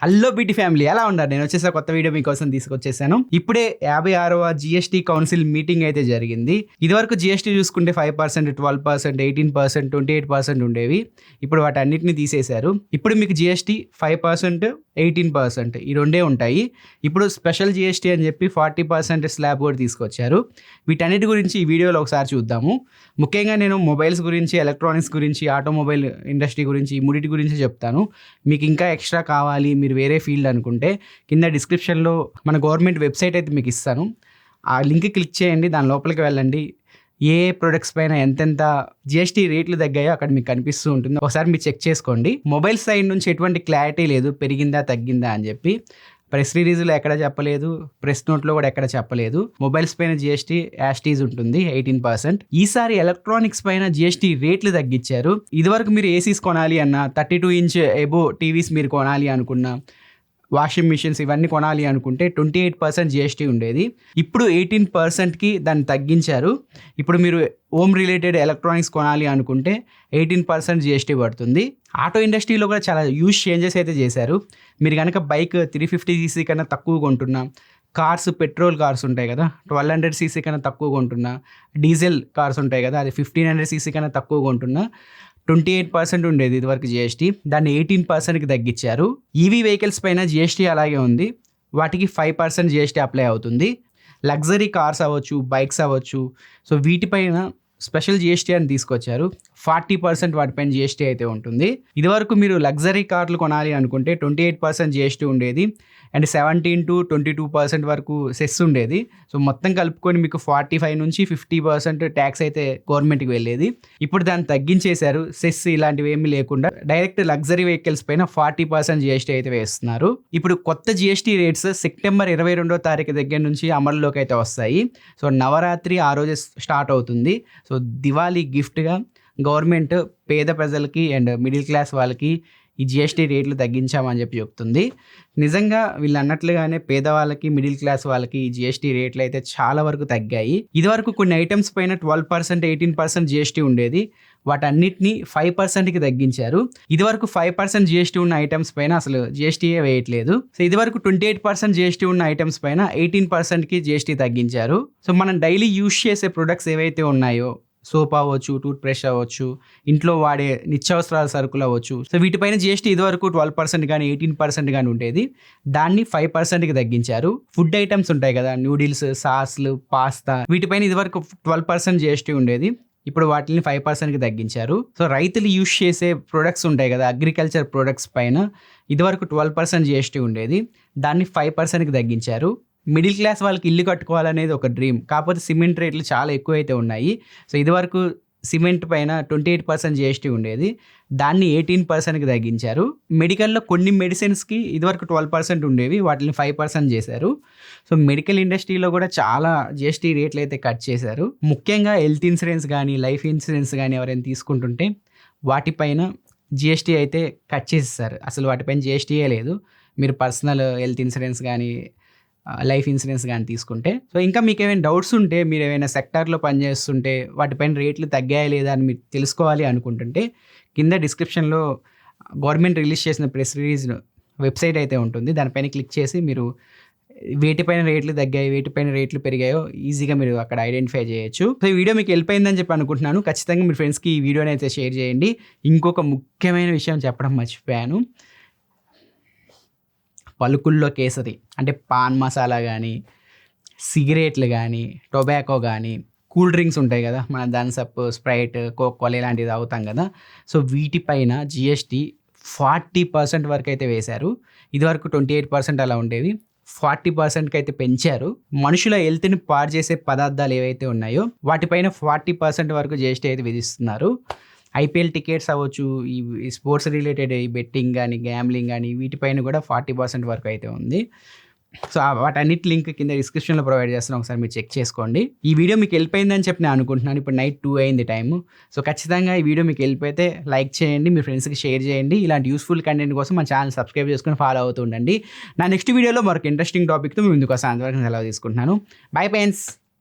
Hello BT family, ఎలా ఉన్నారు? నేను వచ్చేసా కొత్త వీడియో మీకోసం తీసుకొచ్చేసాను. ఇప్పుడే 56వ జిఎస్టీ కౌన్సిల్ మీటింగ్ అయితే జరిగింది. ఇదివరకు జిఎస్టీ చూసుకుంటే 5%, 12%, 18%, 28% ఉండేవి. ఇప్పుడు వాటన్నిటిని తీసేశారు. ఇప్పుడు మీకు జిఎస్టీ 5%, 18% ఈ రెండే ఉంటాయి. ఇప్పుడు స్పెషల్ జిఎస్టీ అని చెప్పి 40% స్లాబ్ కూడా తీసుకొచ్చారు. వీటన్నిటి గురించి ఈ వీడియోలో ఒకసారి చూద్దాము. ముఖ్యంగా నేను మొబైల్స్ గురించి, ఎలక్ట్రానిక్స్ గురించి, ఆటోమొబైల్ ఇండస్ట్రీ గురించి, ఈ మూడింటి గురించి చెప్తాను. మీకు ఇంకా ఎక్స్ట్రా కావాలి, మీరు వేరే ఫీల్డ్ అనుకుంటే కింద డిస్క్రిప్షన్లో మన గవర్నమెంట్ వెబ్సైట్ అయితే మీకు ఇస్తాను. ఆ లింక్ క్లిక్ చేయండి, దాని లోపలికి వెళ్ళండి. ఏ ప్రొడక్ట్స్ పైన ఎంతెంత జిఎస్టీ రేట్లు తగ్గాయో అక్కడ మీకు కనిపిస్తూ ఉంటుంది. ఒకసారి మీరు చెక్ చేసుకోండి. మొబైల్ సైడ్ నుంచి ఎటువంటి క్లారిటీ లేదు, పెరిగిందా తగ్గిందా అని చెప్పి. ప్రెస్ రిలీజ్లో ఎక్కడ చెప్పలేదు, ప్రెస్ నోట్లో కూడా ఎక్కడ చెప్పలేదు. మొబైల్స్ పైన జిఎస్టీ యాస్టీజ్ ఉంటుంది 18%. ఈసారి ఎలక్ట్రానిక్స్ పైన జిఎస్టీ రేట్లు తగ్గించారు. ఇదివరకు మీరు ఏసీస్ కొనాలి అన్నా, 32 ఇంచ్ ఎబో టీవీస్ మీరు కొనాలి అనుకున్నా, వాషింగ్ మిషన్స్ ఇవన్నీ కొనాలి అనుకుంటే 28% జిఎస్టీ ఉండేది. ఇప్పుడు 18%కి దాన్ని తగ్గించారు. ఇప్పుడు మీరు హోమ్ రిలేటెడ్ ఎలక్ట్రానిక్స్ కొనాలి అనుకుంటే 18% జిఎస్టీ పడుతుంది. ఆటో ఇండస్ట్రీలో కూడా చాలా హ్యూజ్ చేంజెస్ అయితే చేశారు. మీరు కనుక బైక్ 350cc కన్నా తక్కువ కొంటున్నా, కార్స్ పెట్రోల్ కార్స్ ఉంటాయి కదా 1200cc కన్నా తక్కువ కొంటున్నా, డీజిల్ కార్స్ ఉంటాయి కదా అది 1500cc కన్నా తక్కువ కొంటున్నా 28% ఉండేది ఇదివరకు జిఎస్టీ. దాన్ని 18%కి తగ్గించారు. ఈవీ వెహికల్స్ పైన జిఎస్టీ అలాగే ఉంది. వాటికి 5% జిఎస్టీ అప్లై అవుతుంది. లగ్జరీ కార్స్ అవ్వచ్చు, బైక్స్ అవ్వచ్చు, సో వీటిపైన స్పెషల్ జిఎస్టీ అని తీసుకొచ్చారు. 40% వాటిపైన జిఎస్టీ అయితే ఉంటుంది. ఇదివరకు మీరు లగ్జరీ కార్లు కొనాలి అనుకుంటే 28% జిఎస్టీ ఉండేది అండ్ 17 to 22% వరకు సెస్ ఉండేది. సో మొత్తం కలుపుకొని మీకు 45 నుంచి 50% ట్యాక్స్ అయితే గవర్నమెంట్కి వెళ్ళేది. ఇప్పుడు దాన్ని తగ్గించేశారు. సెస్ ఇలాంటివి ఏమీ లేకుండా డైరెక్ట్ లగ్జరీ వెహికల్స్ పైన 40% జిఎస్టీ అయితే వేస్తున్నారు. ఇప్పుడు కొత్త జిఎస్టీ రేట్స్ సెప్టెంబర్ 22వ తారీఖు దగ్గర నుంచి అమల్లోకి అయితే వస్తాయి. సో నవరాత్రి ఆ రోజే స్టార్ట్ అవుతుంది. సో దివాళీ గిఫ్ట్గా గవర్నమెంట్ పేద ప్రజలకి అండ్ మిడిల్ క్లాస్ వాళ్ళకి ఈ జిఎస్టీ రేట్లు తగ్గించామని చెప్పి చెప్తుంది. నిజంగా వీళ్ళు అన్నట్లుగానే పేదవాళ్ళకి, మిడిల్ క్లాస్ వాళ్ళకి ఈ జిఎస్టీ రేట్లు అయితే చాలా వరకు తగ్గాయి. ఇదివరకు కొన్ని ఐటమ్స్ పైన 12%, 18% జిఎస్టీ ఉండేది. వాటన్నిటిని 5%కి తగ్గించారు. ఇదివరకు 5% జిఎస్టీ ఉన్న ఐటమ్స్ పైన అసలు జిఎస్టీయే వేయట్లేదు. సో ఇదివరకు 28% జిఎస్టీ ఉన్న ఐటమ్స్ పైన 18%కి జిఎస్టీ తగ్గించారు. సో మనం డైలీ యూజ్ చేసే ప్రొడక్ట్స్ ఏవైతే ఉన్నాయో, సోప్ అవ్వచ్చు, టూత్ బ్రష్ అవ్వచ్చు, ఇంట్లో వాడే నిత్యావసరాల సరుకులు అవ్వచ్చు, సో వీటిపైన జిఎస్టీ ఇదివరకు 12% కానీ 18% కానీ ఉండేది. దాన్ని 5%కి తగ్గించారు. ఫుడ్ ఐటమ్స్ ఉంటాయి కదా, నూడిల్స్, సాస్లు, పాస్తా, వీటిపైన ఇదివరకు 12% జిఎస్టీ ఉండేది. ఇప్పుడు వాటిని 5%కి తగ్గించారు. సో రైతులు యూజ్ చేసే ప్రొడక్ట్స్ ఉంటాయి కదా, అగ్రికల్చర్ ప్రొడక్ట్స్ పైన ఇదివరకు 12% జిఎస్టీ ఉండేది. దాన్ని 5%కి తగ్గించారు. మిడిల్ క్లాస్ వాళ్ళకి ఇల్లు కట్టుకోవాలనేది ఒక డ్రీమ్, కాకపోతే సిమెంట్ రేట్లు చాలా ఎక్కువ అయితే ఉన్నాయి. సో ఇదివరకు సిమెంట్ పైన 28% జిఎస్టీ ఉండేది. దాన్ని 18%కి తగ్గించారు. మెడికల్లో కొన్ని మెడిసిన్స్కి ఇదివరకు 12% ఉండేవి, వాటిని 5% చేశారు. సో మెడికల్ ఇండస్ట్రీలో కూడా చాలా జిఎస్టీ రేట్లు అయితే కట్ చేశారు. ముఖ్యంగా హెల్త్ ఇన్సూరెన్స్ కానీ, లైఫ్ ఇన్సూరెన్స్ కానీ ఎవరైనా తీసుకుంటుంటే వాటిపైన జిఎస్టీ అయితే కట్ చేసేసారు. అసలు వాటిపైన జిఎస్టీయే లేదు. మీరు పర్సనల్ హెల్త్ ఇన్సూరెన్స్ కానీ, లైఫ్ ఇన్సూరెన్స్ కానీ తీసుకుంటే. సో ఇంకా మీకు ఏమైనా డౌట్స్ ఉంటే, మీరు ఏమైనా సెక్టార్లో పనిచేస్తుంటే వాటిపైన రేట్లు తగ్గాయా లేదా అని మీరు తెలుసుకోవాలి అనుకుంటుంటే కింద డిస్క్రిప్షన్లో గవర్నమెంట్ రిలీజ్ చేసిన ప్రెస్ రిలీజ్ వెబ్సైట్ అయితే ఉంటుంది. దానిపైన క్లిక్ చేసి మీరు వేటిపైన రేట్లు తగ్గాయి, వేటిపైన రేట్లు పెరిగాయో ఈజీగా మీరు అక్కడ ఐడెంటిఫై చేయొచ్చు. సో ఈ వీడియో మీకు వెళ్ళిపోయిందని చెప్పి అనుకుంటున్నాను. ఖచ్చితంగా మీ ఫ్రెండ్స్కి ఈ వీడియోని అయితే షేర్ చేయండి. ఇంకొక ముఖ్యమైన విషయం చెప్పడం మర్చిపోయాను. పలుకుల్లో కేసరి అంటే పాన్ మసాలా కానీ, సిగరెట్లు కానీ, టొబాకో కానీ, కూల్ డ్రింక్స్ ఉంటాయి కదా, మన థమ్సప్, స్ప్రైట్, కోక్ కోలా ఇలాంటివి తాగుతాం కదా, సో వీటిపైన జిఎస్టీ 40% వరకు అయితే వేశారు. ఇదివరకు 28% అలా ఉండేవి, 40%కి అయితే పెంచారు. మనుషుల హెల్త్ని పాడు చేసే పదార్థాలు ఏవైతే ఉన్నాయో వాటిపైన 40% వరకు జిఎస్టీ అయితే విధిస్తున్నారు. ఐపీఎల్ టికెట్స్ అవ్వచ్చు, ఈ స్పోర్ట్స్ రిలేటెడ్ ఈ బెట్టింగ్ కానీ, గ్యాంబ్లింగ్ కానీ, వీటిపైన కూడా 40% వరకు అయితే ఉంది. సో వాటన్నిటి లింక్ కింద డిస్క్రిప్షన్లో ప్రొవైడ్ చేస్తున్నాను, ఒకసారి మీరు చెక్ చేసుకోండి. ఈ వీడియో మీకు వెళ్ళిపోయిందని చెప్పి నేను అనుకుంటున్నాను. ఇప్పుడు నైట్ 2 అయింది టైము. సో ఖచ్చితంగా ఈ వీడియో మీకు వెళ్ళిపోతే లైక్ చేయండి, మీ ఫ్రెండ్స్కి షేర్ చేయండి. ఇలాంటి యూస్ఫుల్ కంటెంట్ కోసం మన ఛానల్ సబ్స్క్రైబ్ చేసుకుని ఫాలో అవుతూ ఉండండి. నా నెక్స్ట్ వీడియోలో మరొక ఇంట్రెస్టింగ్ టాపిక్తో మీ ముందుకు వస్తాను. అంతవరకు సెలవు తీసుకుంటున్నాను. Bye friends.